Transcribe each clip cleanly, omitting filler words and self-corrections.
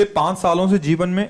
5 सालों से जीवन में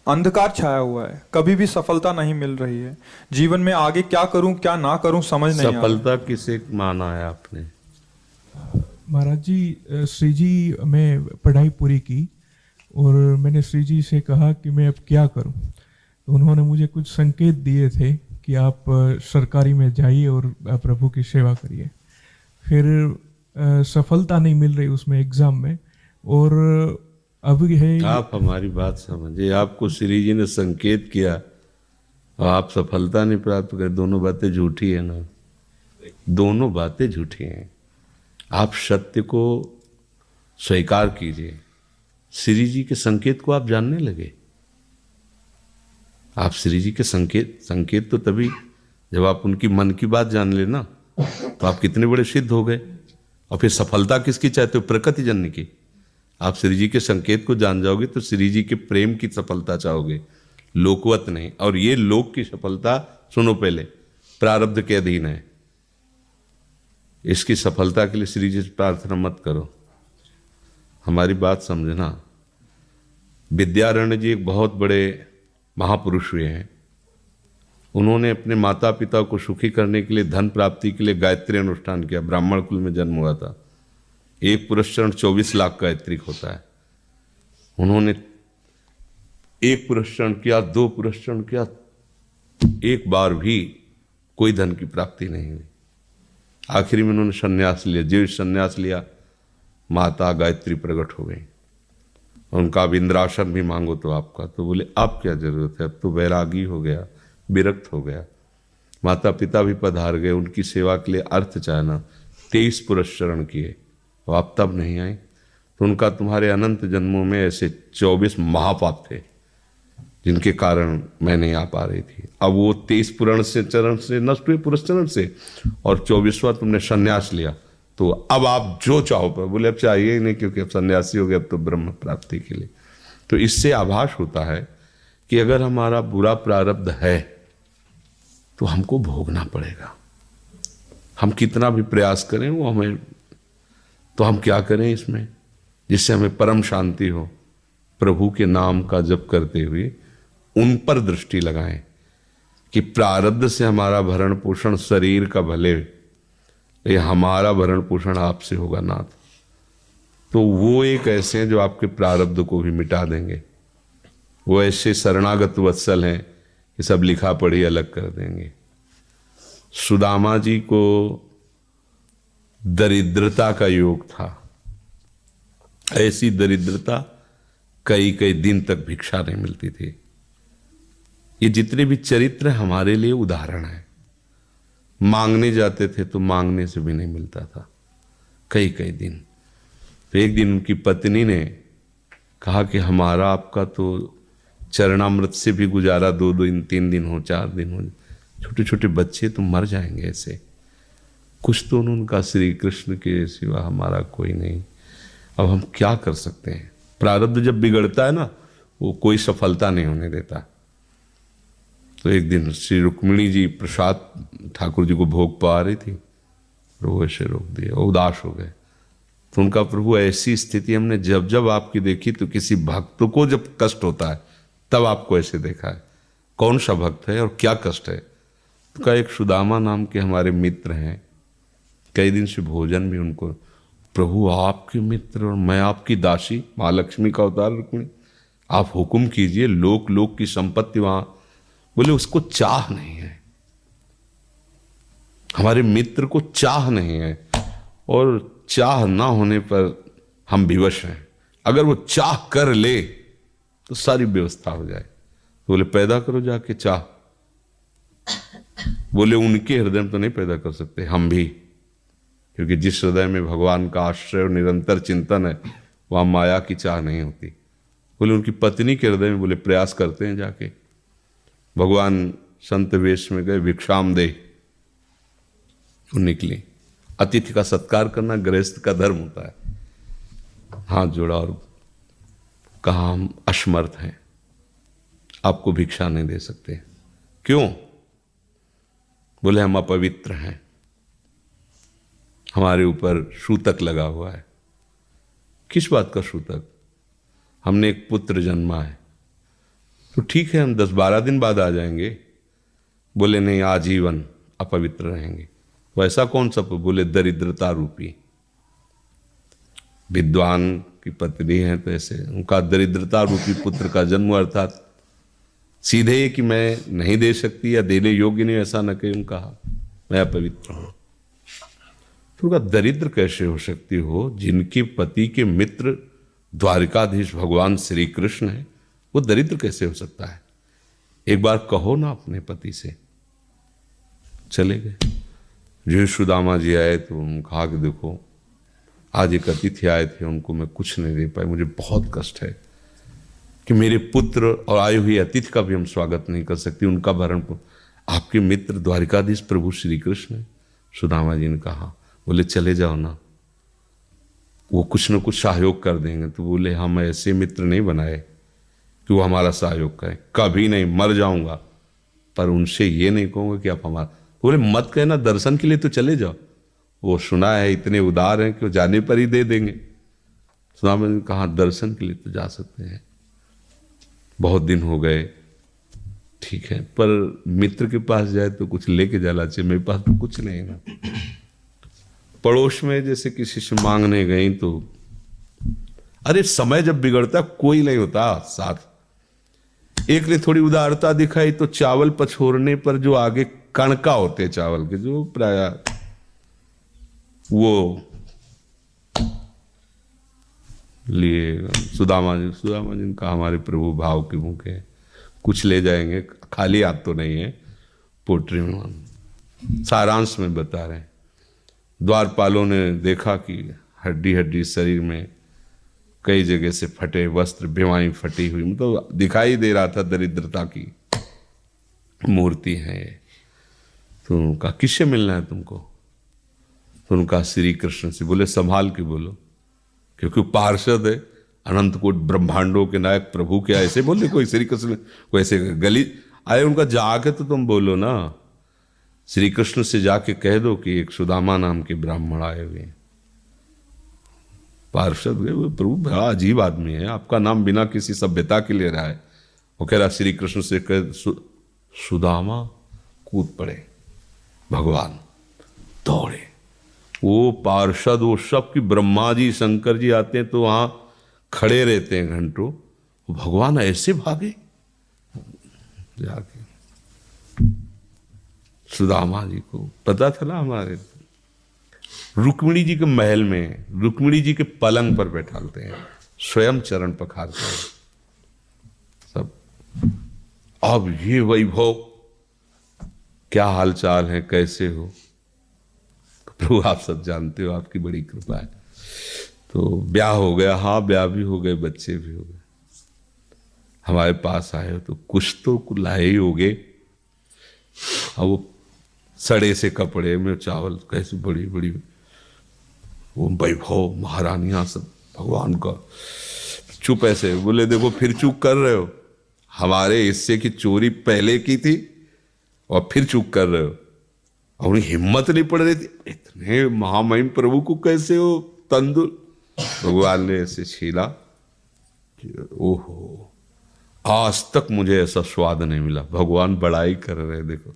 अंधकार छाया हुआ है, कभी भी सफलता नहीं मिल रही है। जीवन में आगे क्या करूं क्या ना करूं समझ नहीं आ रहा। सफलता किसे माना है आपने? महाराज जी, श्री जी मैं पढ़ाई पूरी की और मैंने श्री जी से कहा कि मैं अब क्या करूं। तो उन्होंने मुझे कुछ संकेत दिए थे कि आप सरकारी में जाइए और प्रभु की सेवा करिए। फिर सफलता नहीं मिल रही उसमें एग्ज़ाम में, और अब है आप हमारी बात समझिए। आपको श्री जी ने संकेत किया और आप सफलता नहीं प्राप्त कर, दोनों बातें झूठी है ना। दोनों बातें झूठी हैं। आप सत्य को स्वीकार कीजिए। श्री जी के संकेत को आप जानने लगे। आप श्री जी के संकेत तो तभी जब आप उनकी मन की बात जान लेना, तो आप कितने बड़े सिद्ध हो गए। और फिर सफलता किसकी चाहते हो? प्रकृति जन्य की। आप श्री जी के संकेत को जान जाओगे तो श्री जी के प्रेम की सफलता चाहोगे, लोकवत नहीं। और ये लोक की सफलता, सुनो पहले, प्रारब्ध के अधीन है। इसकी सफलता के लिए श्री जी से प्रार्थना मत करो। हमारी बात समझना। विद्यारण्य जी एक बहुत बड़े महापुरुष हुए हैं। उन्होंने अपने माता पिता को सुखी करने के लिए, धन प्राप्ति के लिए गायत्री अनुष्ठान किया। ब्राह्मण कुल में जन्म हुआ था। एक पुरस्चरण 24 लाख गायत्री होता है। उन्होंने एक पुरस्चरण किया, 2 पुरस्चरण किया, एक बार भी कोई धन की प्राप्ति नहीं हुई। आखिरी में उन्होंने संन्यास लिया। जीव संन्यास लिया, माता गायत्री प्रकट हो गई। उनका अब इंद्रासन भी मांगो तो आपका, तो बोले अब क्या जरूरत है, अब तो वैरागी हो गया, विरक्त हो गया। माता पिता भी पधार गए, उनकी सेवा के लिए अर्थ चाहना। 23 पुरस्चरण किए और आप तब नहीं आए। तो उनका तुम्हारे अनंत जन्मों में ऐसे 24 महापाप थे जिनके कारण मैं नहीं आ पा रही थी। अब वो 23 पुरण से चरण से नष्ट हुए, पुरस्चरण से, और 24वां तुमने संन्यास लिया। तो अब आप जो चाहो पर, बोले अब चाहिए ही नहीं, क्योंकि अब सन्यासी हो गए, अब तो ब्रह्म प्राप्ति के लिए। तो इससे आभास होता है कि अगर हमारा बुरा प्रारब्ध है तो हमको भोगना पड़ेगा। हम कितना भी प्रयास करें वो हमें, तो हम क्या करें इसमें जिससे हमें परम शांति हो? प्रभु के नाम का जप करते हुए उन पर दृष्टि लगाएं कि प्रारब्ध से हमारा भरण पोषण शरीर का भले, ये हमारा भरण पोषण आपसे होगा नाथ। तो वो एक ऐसे हैं जो आपके प्रारब्ध को भी मिटा देंगे। वो ऐसे शरणागत वत्सल हैं कि सब लिखा पढ़ी अलग कर देंगे। सुदामा जी को दरिद्रता का योग था। ऐसी दरिद्रता, कई कई दिन तक भिक्षा नहीं मिलती थी। ये जितने भी चरित्र हमारे लिए उदाहरण है। मांगने जाते थे तो मांगने से भी नहीं मिलता था, कई कई दिन। तो एक दिन उनकी पत्नी ने कहा कि हमारा आपका तो चरणामृत से भी गुजारा 2 दिन 3 दिन हो, 4 दिन हो, छोटे छोटे बच्चे तो मर जाएंगे ऐसे। कुछ तो उन्होंने कहा, श्री कृष्ण के सिवा हमारा कोई नहीं, अब हम क्या कर सकते हैं। प्रारब्ध जब बिगड़ता है ना, वो कोई सफलता नहीं होने देता। तो एक दिन श्री रुक्मिणी जी प्रसाद ठाकुर जी को भोग पा रही थी, वो ऐसे रोक दिया, उदास हो गए। तो उनका, प्रभु ऐसी स्थिति हमने जब जब आपकी देखी, तो किसी भक्त को जब कष्ट होता है तब आपको ऐसे देखा है। कौन सा भक्त है और क्या कष्ट है? तो का एक सुदामा नाम के हमारे मित्र हैं, कई दिन से भोजन भी उनको, प्रभु आपके मित्र और मैं आपकी दासी, महालक्ष्मी का अवतार रुक्मिणी, आप हुक्म कीजिए, लोक लोक की संपत्ति वहां। बोले उसको चाह नहीं है, हमारे मित्र को चाह नहीं है, और चाह ना होने पर हम विवश हैं। अगर वो चाह कर ले तो सारी व्यवस्था हो जाए। तो बोले पैदा करो जाके चाह। बोले उनके हृदय में तो नहीं पैदा कर सकते, हम भी, क्योंकि जिस हृदय में भगवान का आश्रय और निरंतर चिंतन है वहां माया की चाह नहीं होती। बोले उनकी पत्नी के हृदय में, बोले प्रयास करते हैं जाके। भगवान संत वेश में गए, भिक्षाम दे, वो निकली। अतिथि का सत्कार करना गृहस्थ का धर्म होता है। हाथ जोड़ा और कहा, हम असमर्थ हैं, आपको भिक्षा नहीं दे सकते। क्यों? बोले हम अपवित्र हैं, हमारे ऊपर सूतक लगा हुआ है। किस बात का सूतक? हमने एक पुत्र जन्मा है, तो ठीक है हम 10-12 दिन बाद आ जाएंगे। बोले नहीं, आजीवन अपवित्र रहेंगे। वैसा कौन सा? बोले दरिद्रता रूपी। विद्वान की पत्नी है तो ऐसे उनका दरिद्रता रूपी पुत्र का जन्म, अर्थात सीधे कि मैं नहीं दे सकती या देने योग्य नहीं, ऐसा न कहीं कहा, मैं अपवित्र हूं। तो उनका दरिद्र कैसे हो सकती हो? जिनके पति के मित्र द्वारिकाधीश भगवान श्री कृष्ण है, वो दरिद्र कैसे हो सकता है? एक बार कहो ना अपने पति से। चले गए। जो सुदामा जी आए तो उन्होंने कहा कि देखो आज एक अतिथि आए थे, उनको मैं कुछ नहीं दे पाए, मुझे बहुत कष्ट है कि मेरे पुत्र और आए हुए अतिथि का भी हम स्वागत नहीं कर सकते, उनका भरण आपके मित्र द्वारिकाधीश प्रभु श्री कृष्ण है। सुदामा जी ने कहा, बोले चले जाओ ना, वो कुछ न कुछ सहयोग कर देंगे। तो बोले हम ऐसे मित्र नहीं बनाए कि वो हमारा सहयोग करें, कभी नहीं, मर जाऊंगा पर उनसे ये नहीं कहूँगा कि आप हमारा। बोले मत कहना, दर्शन के लिए तो चले जाओ, वो सुना है इतने उदार हैं कि वो जाने पर ही दे देंगे। सुदामा ने कहा दर्शन के लिए तो जा सकते हैं, बहुत दिन हो गए, ठीक है, पर मित्र के पास जाए तो कुछ लेके जाना चाहिए, मेरे पास तो कुछ नहीं है ना। पड़ोस में जैसे किसी से मांगने गई तो, अरे समय जब बिगड़ता कोई नहीं होता साथ। एक ने थोड़ी उदारता दिखाई तो चावल पछोरने पर जो आगे कणका होते चावल के, जो प्राय वो लिए सुदामा जी ने कहा हमारे प्रभु भाव के भूखे, कुछ ले जाएंगे, खाली हाथ तो नहीं है। पोट्री में सारांश में बता रहे हैं, द्वारपालों ने देखा कि हड्डी हड्डी शरीर में कई जगह से फटे वस्त्र, बेवाई फटी हुई, मतलब दिखाई दे रहा था दरिद्रता की मूर्ति है। तो उनका किससे मिलना है तुमको? तो उनका श्री कृष्ण से। बोले संभाल के बोलो, क्योंकि पार्षद है, अनंत कोट ब्रह्मांडों के नायक प्रभु के ऐसे बोले कोई श्री कृष्ण को ऐसे गली आए, उनका जाके तो तुम बोलो ना, श्री कृष्ण से जाके कह दो कि एक सुदामा नाम के ब्राह्मण आए हुए हैं। पार्षद गए, वो प्रभु बड़ा अजीब आदमी है, आपका नाम बिना किसी सभ्यता के ले रहा है। वो कह रहा श्री कृष्ण से कह, सुदामा कूद पड़े, भगवान दौड़े। वो पार्षद, वो सब की ब्रह्मा जी शंकर जी आते हैं तो वहां खड़े रहते हैं घंटों, भगवान ऐसे भागे जाके। सुदामा जी को पता था ना, हमारे रुक्मिणी जी के महल में रुक्मिणी जी के पलंग पर बैठाते हैं, स्वयं चरण पखारते हैं सब। अब ये वैभव, क्या हालचाल है, कैसे हो? प्रभु आप सब जानते हो, आपकी बड़ी कृपा है। तो ब्याह हो गया, हाँ ब्याह भी हो गए, बच्चे भी हो गए। हमारे पास आए हो तो कुछ तो लाए ही होगे। अब वो सड़े से कपड़े में चावल, कैसे बड़ी बड़ी वो वैभव, महारानियां सब भगवान का। चुप ऐसे बोले, देखो फिर चूक कर रहे हो, हमारे हिस्से की चोरी पहले की थी और फिर चूक कर रहे हो। और उन्हें हिम्मत नहीं पड़ रही थी, इतने महामहिम प्रभु को कैसे हो तंदुर। भगवान ने ऐसे छीला, ओहो आज तक मुझे ऐसा स्वाद नहीं मिला। भगवान बड़ाई कर रहे, देखो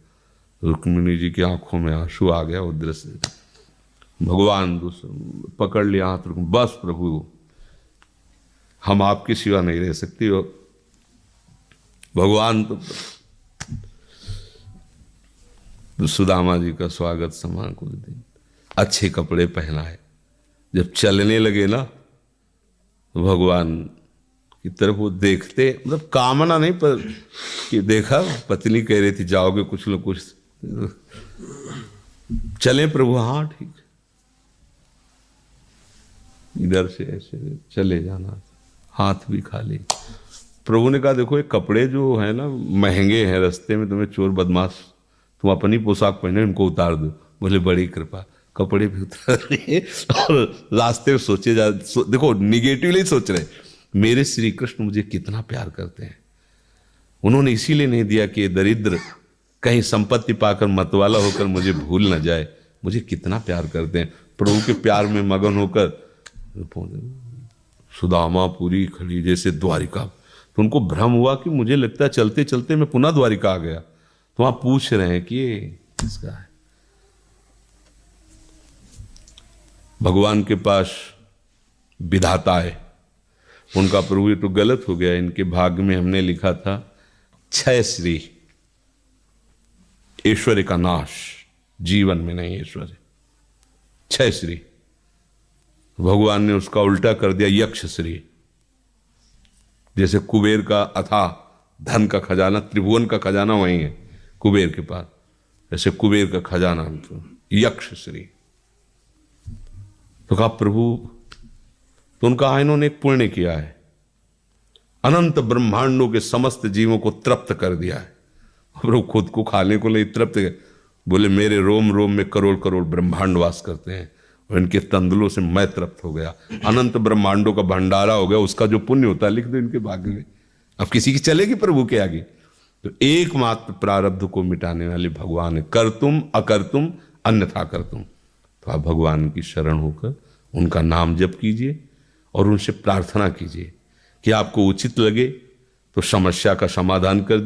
रुक्मिणी जी की आंखों में आंसू आ गया, वो दृश्य। भगवान पकड़ लिया हाथ, बस प्रभु हम आपके सिवा नहीं रह सकती हो। भगवान तो सुदामा जी का स्वागत समान कुछ दिन, अच्छे कपड़े पहनाए। जब चलने लगे ना तो भगवान की तरफ वो देखते, मतलब कामना नहीं पर कि देखा पत्नी कह रही थी जाओगे कुछ लोग कुछ, चले प्रभु, हाँ ठीक, इधर से ऐसे चले जाना, हाथ भी खाली। प्रभु ने कहा देखो ये कपड़े जो है ना महंगे हैं, रास्ते में तुम्हें चोर बदमाश, तुम अपनी पोशाक पहने इनको उतार दो। बोले बड़ी कृपा, कपड़े भी उतार लिए और रास्ते में सोचे देखो निगेटिवली सोच रहे, मेरे श्री कृष्ण मुझे कितना प्यार करते हैं। उन्होंने इसीलिए नहीं दिया कि ये दरिद्र कहीं संपत्ति पाकर मतवाला होकर मुझे भूल न जाए, मुझे कितना प्यार करते हैं। प्रभु के प्यार में मगन होकर सुदामापुरी खली जैसे द्वारिका। तो उनको भ्रम हुआ कि मुझे लगता है चलते चलते मैं पुनः द्वारिका आ गया। तो वहां पूछ रहे हैं कि ये किसका है। भगवान के पास विधाता है, उनका प्रभु ये तो गलत हो गया, इनके भाग्य में हमने लिखा था क्षय श्री, ऐश्वर्य का नाश, जीवन में नहीं ऐश्वर्य, क्षय श्री। भगवान ने उसका उल्टा कर दिया यक्ष श्री। जैसे कुबेर का अथाह धन का खजाना, त्रिभुवन का खजाना वही है कुबेर के पास, ऐसे कुबेर का खजाना यक्ष श्री। तो कहा प्रभु, तो उनका इन्होंने एक पुण्य किया है, अनंत ब्रह्मांडों के समस्त जीवों को तृप्त कर दिया है। प्रभु खुद को खाने को नहीं तृप्त है, बोले मेरे रोम रोम में करोड़ करोड़ ब्रह्मांड वास करते हैं और इनके तंदुलों से मैं तृप्त हो गया। अनंत ब्रह्मांडों का भंडारा हो गया, उसका जो पुण्य होता है लिख दो इनके भाग्य में। अब किसी की चलेगी प्रभु के आगे। तो एकमात्र प्रारब्ध को मिटाने वाले भगवान है, कर तुम अकर तुम अन्यथा कर तुम। तो आप भगवान की शरण होकर उनका नाम जप कीजिए और उनसे प्रार्थना कीजिए कि आपको उचित लगे तो समस्या का समाधान कर